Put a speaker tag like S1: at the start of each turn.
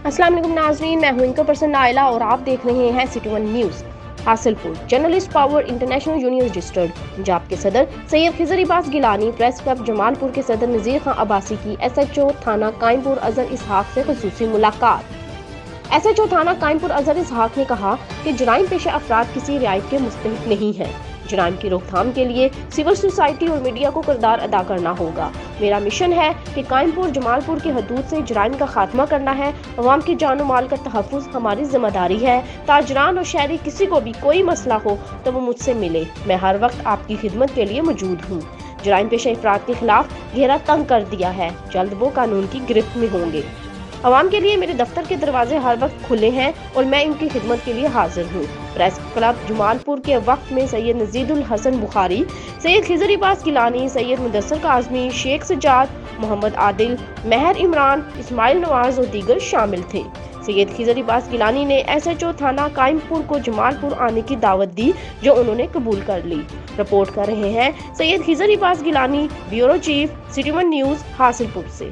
S1: अस्सलाम वालेकुम नाज़रीन, मैं हूं इनका पर्सन नाइला और आप देख रहे हैं city one news. Hasilpur journalist power international union registered. Punjab के सदर सैयद खिजर अब्बास गिलानी, प्रेस क्लब जमालपुर के सदर नज़ीर खान अब्बासी की SHO थाना कायमपुर अजहर इसहाक से खुसूसी मुलाकात। SHO थाना कायमपुर अजहर इसहाक ने कहा कि जराइम पेशा अफराद किसी रियायत के मुस्तहिक नहीं है। जराइम की रोकथाम के लिए सिविल सोसाइटी और मीडिया को किरदार अदा करना होगा। मेरा मिशन है कि कायमपुर जमालपुर की हदूद से जराइम का खात्मा करना है। अवाम की जान माल का तहफ़्फ़ुज़ हमारी जिम्मेदारी है। ताजरान और शहरी किसी को भी कोई मसला हो तो वो मुझसे मिले, मैं हर वक्त आपकी खिदमत के लिए मौजूद हूँ। जराइम पेशा अफराद के खिलाफ घेरा तंग कर दिया है, जल्द वो कानून की गिरफ्त में होंगे। अवाम के लिए मेरे दफ्तर के दरवाजे हर वक्त खुले हैं और मैं इनकी खिदमत के लिए हाजिर हूँ। प्रेस क्लब जमालपुर के वक्त में सैयद नजीदुल हसन बुखारी, सैयद खिजर अब्बास गिलानी, सैयद मुदस्सर काज़मी, शेख सज्जाद, मोहम्मद आदिल, महर इमरान, इस्माइल नवाज और दीगर शामिल थे। सैयद खिजर अब्बास गिलानी ने SHO थाना कायमपुर को जमालपुर आने की दावत दी, जो उन्होंने कबूल कर ली। रिपोर्ट कर रहे हैं Syed Khizar Abbas Gilani, bureau chief, city one news, Hasilpur से।